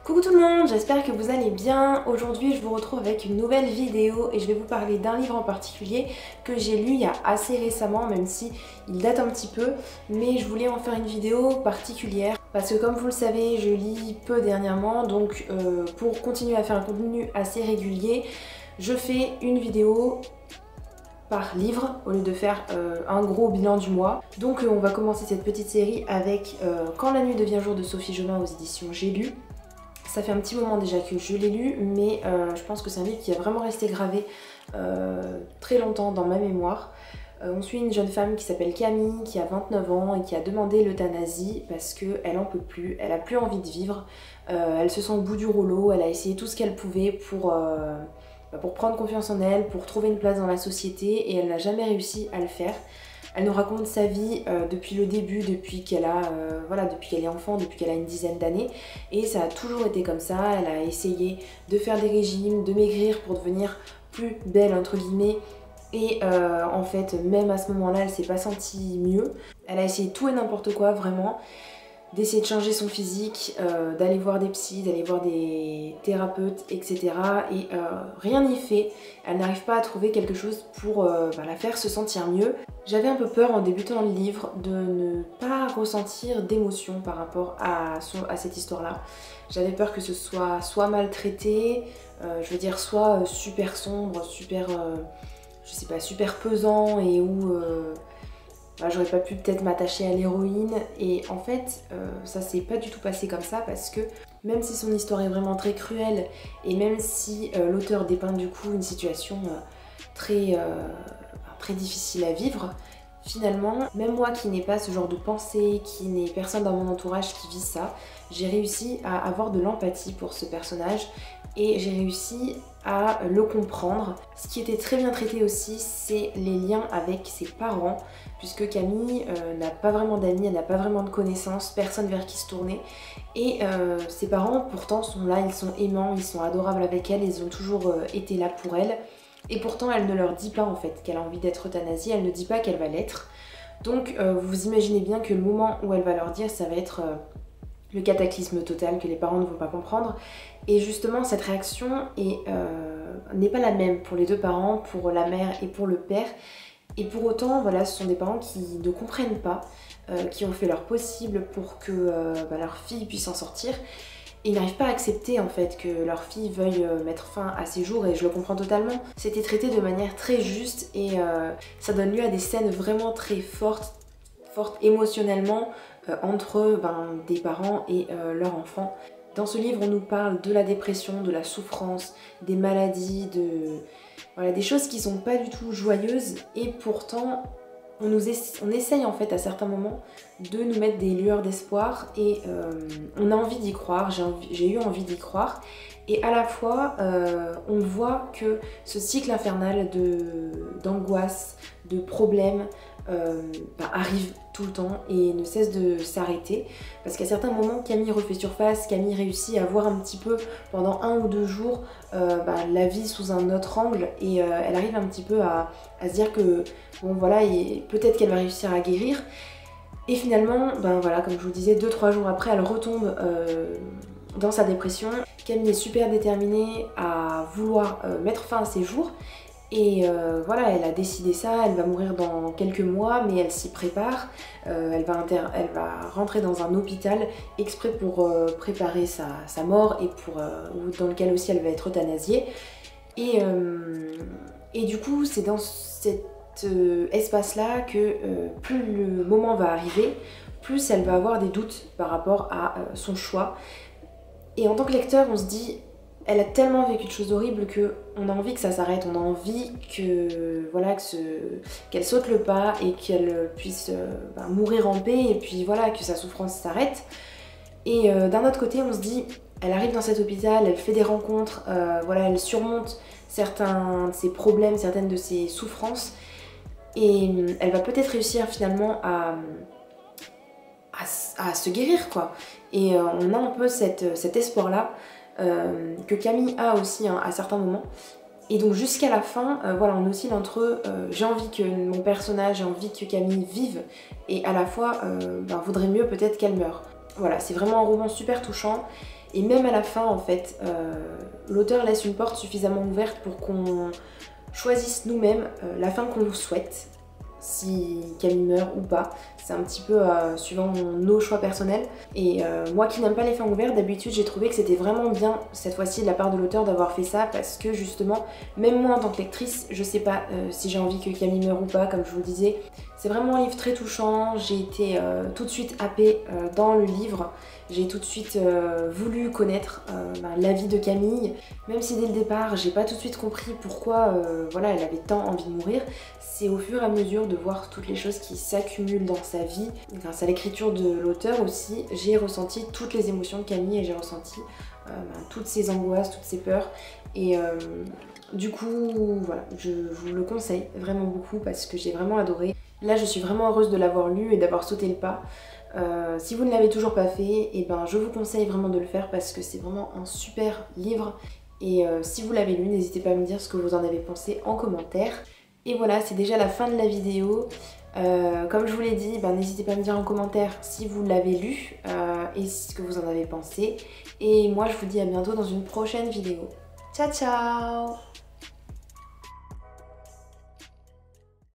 Coucou tout le monde, j'espère que vous allez bien. Aujourd'hui je vous retrouve avec une nouvelle vidéo et je vais vous parler d'un livre en particulier que j'ai lu il y a assez récemment, même si il date un petit peu, mais je voulais en faire une vidéo particulière parce que comme vous le savez je lis peu dernièrement, donc pour continuer à faire un contenu assez régulier, je fais une vidéo par livre au lieu de faire un gros bilan du mois. Donc on va commencer cette petite série avec Quand la nuit devient jour de Sophie Jonin aux éditions J'ai lu. Ça fait un petit moment déjà que je l'ai lu, mais je pense que c'est un livre qui a vraiment resté gravé très longtemps dans ma mémoire. On suit une jeune femme qui s'appelle Camille, qui a 29 ans et qui a demandé l'euthanasie parce qu'elle en peut plus, elle a plus envie de vivre, elle se sent au bout du rouleau, elle a essayé tout ce qu'elle pouvait pour prendre confiance en elle, pour trouver une place dans la société et elle n'a jamais réussi à le faire. Elle nous raconte sa vie depuis le début, depuis qu'elle est enfant, depuis qu'elle a une dizaine d'années. Et ça a toujours été comme ça. Elle a essayé de faire des régimes, de maigrir pour devenir plus belle entre guillemets. Et en fait, même à ce moment-là, elle s'est pas sentie mieux. Elle a essayé tout et n'importe quoi, vraiment. D'essayer de changer son physique, d'aller voir des psys, d'aller voir des thérapeutes, etc. Et rien n'y fait. Elle n'arrive pas à trouver quelque chose pour la faire se sentir mieux. J'avais un peu peur en débutant le livre de ne pas ressentir d'émotion par rapport à cette histoire-là. J'avais peur que ce soit maltraité, je veux dire soit super sombre, super, je sais pas, super pesant et où j'aurais pas pu peut-être m'attacher à l'héroïne. Et en fait, ça s'est pas du tout passé comme ça parce que même si son histoire est vraiment très cruelle et même si l'auteur dépeint du coup une situation très difficile à vivre, finalement, même moi qui n'ai pas ce genre de pensée, qui n'ai personne dans mon entourage qui vit ça, j'ai réussi à avoir de l'empathie pour ce personnage et j'ai réussi à le comprendre. Ce qui était très bien traité aussi, c'est les liens avec ses parents, puisque Camille n'a pas vraiment d'amis, elle n'a pas vraiment de connaissances, personne vers qui se tourner. Et ses parents pourtant sont là, ils sont aimants, ils sont adorables avec elle, ils ont toujours été là pour elle. Et pourtant elle ne leur dit pas en fait qu'elle a envie d'être euthanasiée, elle ne dit pas qu'elle va l'être. Donc vous imaginez bien que le moment où elle va leur dire, ça va être le cataclysme total que les parents ne vont pas comprendre. Et justement cette réaction n'est pas la même pour les deux parents, pour la mère et pour le père. Et pour autant, voilà, ce sont des parents qui ne comprennent pas, qui ont fait leur possible pour que leur fille puisse en sortir. Et ils n'arrivent pas à accepter en fait que leur fille veuille mettre fin à ses jours et je le comprends totalement. C'était traité de manière très juste et ça donne lieu à des scènes vraiment très fortes émotionnellement entre des parents et leur enfant. Dans ce livre, on nous parle de la dépression, de la souffrance, des maladies, des choses qui sont pas du tout joyeuses et pourtant on essaye en fait à certains moments de nous mettre des lueurs d'espoir et on a envie d'y croire, j'ai eu envie d'y croire et à la fois on voit que ce cycle infernal d'angoisse, de problèmes arrive tout le temps et ne cesse de s'arrêter parce qu'à certains moments Camille refait surface, Camille réussit à voir un petit peu pendant 1 ou 2 jours la vie sous un autre angle et elle arrive un petit peu à se dire que bon voilà, peut-être qu'elle va réussir à guérir et finalement comme je vous disais 2-3 jours après elle retombe dans sa dépression. Camille est super déterminée à vouloir mettre fin à ses jours. Et elle a décidé ça, elle va mourir dans quelques mois, mais elle s'y prépare. Elle va rentrer dans un hôpital exprès pour préparer sa mort et dans lequel aussi elle va être euthanasiée. Et du coup, c'est dans cet espace-là que plus le moment va arriver, plus elle va avoir des doutes par rapport à son choix. Et en tant que lecteur, on se dit... Elle a tellement vécu de choses horribles qu'on a envie que ça s'arrête, on a envie qu'elle saute le pas et qu'elle puisse mourir en paix et puis voilà, que sa souffrance s'arrête. Et d'un autre côté, on se dit, elle arrive dans cet hôpital, elle fait des rencontres, elle surmonte certains de ses problèmes, certaines de ses souffrances et elle va peut-être réussir finalement à se guérir quoi. Et on a un peu cet espoir-là. Que Camille a aussi à certains moments et donc jusqu'à la fin on oscille entre j'ai envie que mon personnage, j'ai envie que Camille vive et à la fois vaudrait mieux peut-être qu'elle meure. Voilà, c'est vraiment un roman super touchant. Et même à la fin, en fait, l'auteur laisse une porte suffisamment ouverte pour qu'on choisisse nous-mêmes la fin qu'on nous souhaite, si Camille meurt ou pas. C'est un petit peu suivant nos choix personnels. Et moi qui n'aime pas les fins ouvertes, d'habitude j'ai trouvé que c'était vraiment bien cette fois-ci de la part de l'auteur d'avoir fait ça, parce que justement, même moi en tant que lectrice, je sais pas si j'ai envie que Camille meure ou pas, comme je vous le disais. C'est vraiment un livre très touchant, j'ai été tout de suite happée dans le livre. J'ai tout de suite voulu connaître la vie de Camille, même si dès le départ j'ai pas tout de suite compris pourquoi voilà, elle avait tant envie de mourir. C'est au fur et à mesure de voir toutes les choses qui s'accumulent dans sa vie, grâce à l'écriture de l'auteur aussi, j'ai ressenti toutes les émotions de Camille et j'ai ressenti toutes ses angoisses, toutes ses peurs. Et du coup, voilà, je vous le conseille vraiment beaucoup parce que j'ai vraiment adoré. Là, je suis vraiment heureuse de l'avoir lu et d'avoir sauté le pas. Si vous ne l'avez toujours pas fait, et ben, je vous conseille vraiment de le faire parce que c'est vraiment un super livre. Et si vous l'avez lu, n'hésitez pas à me dire ce que vous en avez pensé en commentaire. Et voilà, c'est déjà la fin de la vidéo. Comme je vous l'ai dit, ben, n'hésitez pas à me dire en commentaire si vous l'avez lu et ce que vous en avez pensé. Et moi, je vous dis à bientôt dans une prochaine vidéo. Ciao ciao!